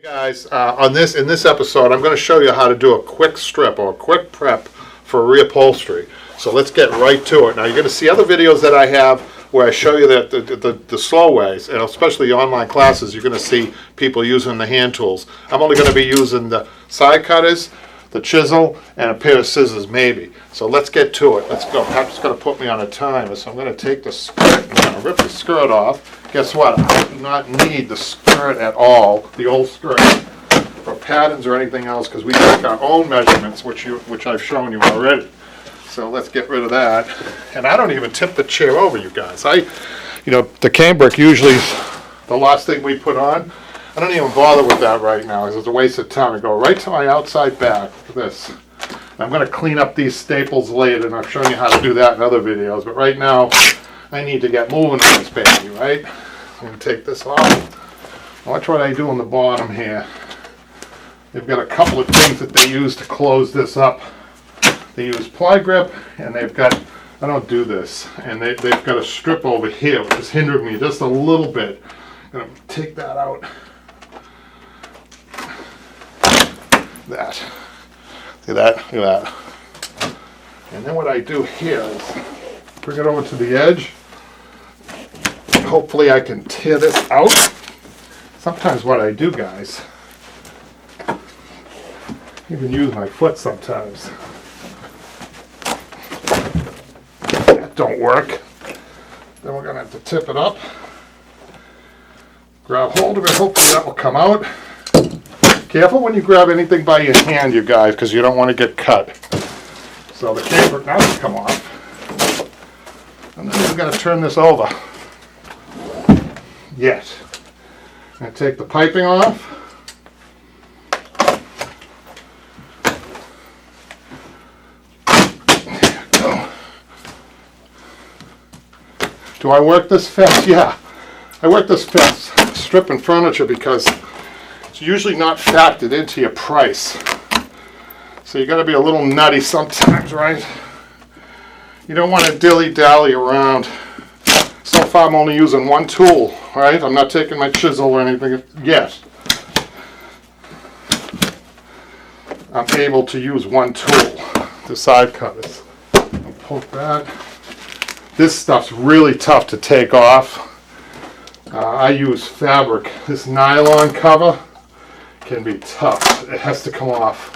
Guys, in this episode, I'm going to show you how to do a quick strip or a quick prep for reupholstery. So let's get right to it. Now you're going to see other videos that I have where I show you the slow ways, and especially the online classes, you're going to see people using the hand tools. I'm only going to be using the side cutters, the chisel, and a pair of scissors maybe. So let's get to it. Let's go. Pat's going to put me on a timer, so I'm going to take the skirt and I'm going to rip the skirt off. Guess what? I do not need the skirt at all, the old skirt, for patterns or anything else, because we take our own measurements, which I've shown you already. So let's get rid of that. And I don't even tip the chair over, you guys. The cambric usually is the last thing we put on. I don't even bother with that right now, because it's a waste of time. I go right to my outside back for this. I'm going to clean up these staples later, and I've shown you how to do that in other videos. But right now, I need to get moving on this baby, right? I'm going to take this off. Watch what I do on the bottom here. They've got a couple of things that they use to close this up. They use ply grip, and they've got, I don't do this, and they've got a strip over here, which is hindering me just a little bit. I'm going to take that out. That. See that? Look at that. And then what I do here is bring it over to the edge. Hopefully I can tear this out. Sometimes what I do, guys, I even use my foot sometimes. That don't work. Then we're going to have to tip it up. Grab hold of it. Hopefully that will come out. Careful when you grab anything by your hand, you guys, because you don't want to get cut. So the cambric now will come off. And then we're going to turn this over. Yes. I'm going to take the piping off. There we go. Do I work this fast? Yeah. I work this fast stripping furniture because it's usually not factored into your price. So you got to be a little nutty sometimes, right? You don't want to dilly-dally around. So far I'm only using one tool, right? I'm not taking my chisel or anything yet. I'm able to use one tool, the side cutters. I'll poke that. This stuff's really tough to take off. I use fabric. This nylon cover can be tough. It has to come off.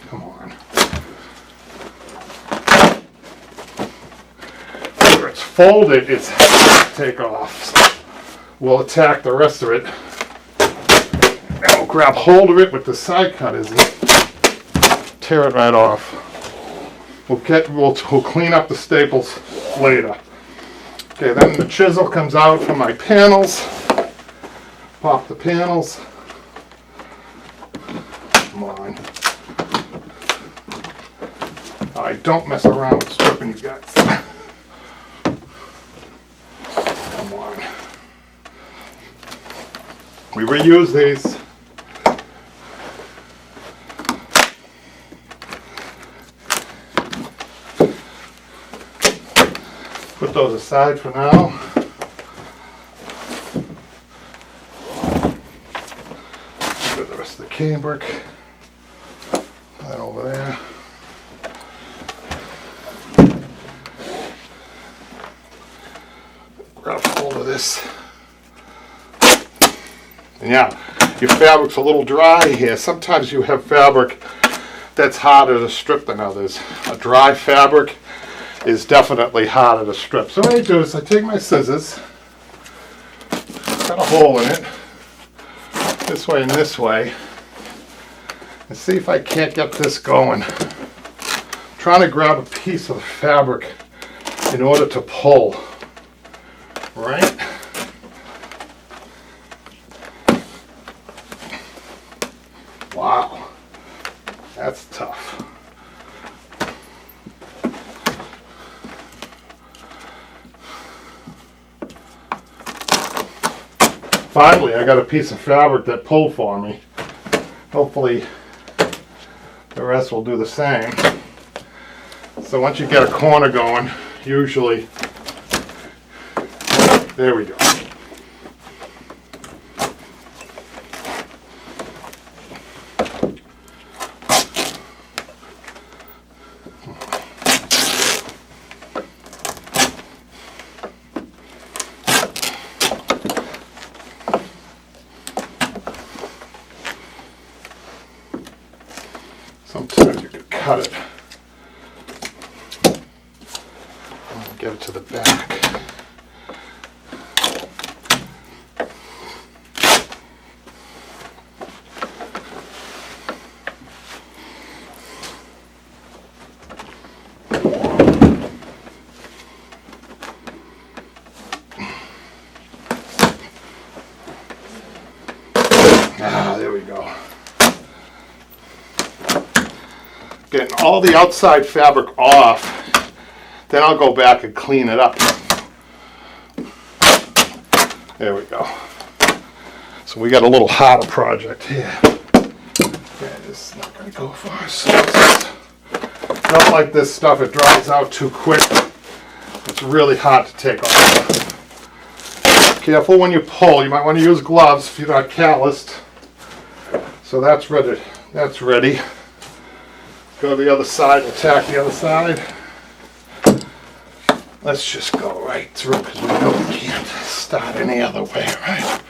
Come on. Where it's folded, it's heavy to take off. So we'll attack the rest of it. Now we'll grab hold of it with the side cutters and tear it right off. We'll clean up the staples later. Okay, then the chisel comes out from my panels. Pop the panels. Come on. I don't mess around with stripping, you guys. Come on. We reuse these. Put those aside for now. Put the rest of the cambric. That over there. Grab hold of this. And yeah, your fabric's a little dry here. Sometimes you have fabric that's harder to strip than others. A dry fabric is definitely harder to strip. So what I do is I take my scissors, cut a hole in it, this way and this way, and see if I can't get this going. I'm trying to grab a piece of the fabric in order to pull, right? Wow, that's tough. Finally, I got a piece of fabric that pulled for me. Hopefully, the rest will do the same. So once you get a corner going, usually There we go. Sometimes you can cut it. And get it to the back. There we go. Getting all the outside fabric off, then I'll go back and clean it up. There we go. So we got a little harder project here. Yeah, this is not going to go far. So not like this stuff, it dries out too quick. It's really hard to take off. Careful when you pull. You might want to use gloves if you're not calloused. So that's ready. That's ready. Go to the other side and attack the other side. Let's just go right through because we know we can't start any other way, right?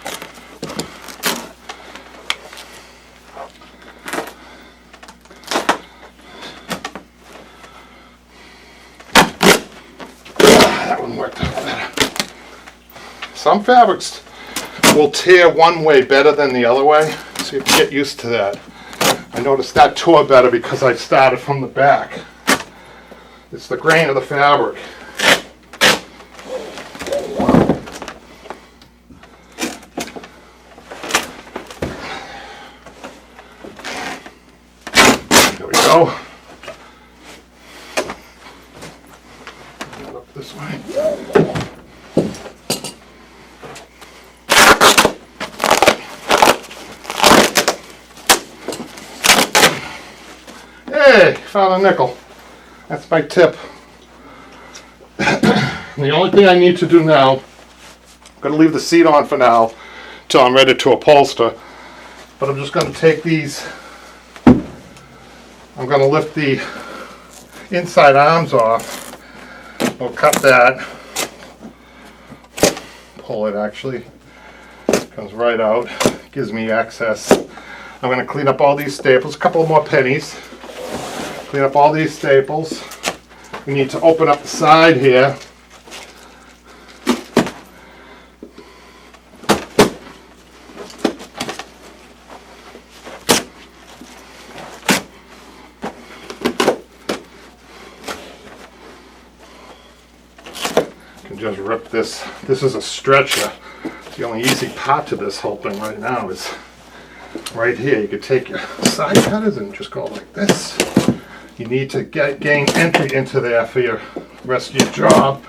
That one worked out better. Some fabrics will tear one way better than the other way, so you have to get used to that. I noticed that tore better because I started from the back. It's the grain of the fabric. There we go. Up this way. Hey, found a nickel. That's my tip. The only thing I need to do now, I'm going to leave the seat on for now till I'm ready to upholster. But I'm just going to take these, I'm going to lift the inside arms off. We'll cut that. Pull it actually. Comes right out. Gives me access. I'm going to clean up all these staples. A couple more pennies. Clean up all these staples. We need to open up the side here. You can just rip this. This is a stretcher. The only easy part to this whole thing right now is right here. You could take your side cutters and just go like this. You need to gain entry into there for your rest of your job,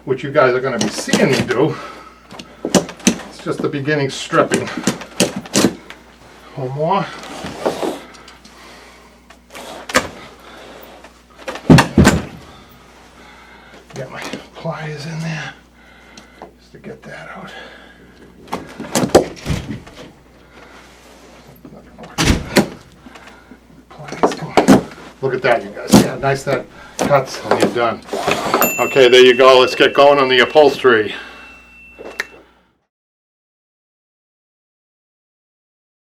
which you guys are going to be seeing me do. It's just the beginning stripping. One more. Get my pliers in there just to get that out. Look at that, you guys. See how nice that cuts when you're done. Okay, there you go. Let's get going on the upholstery.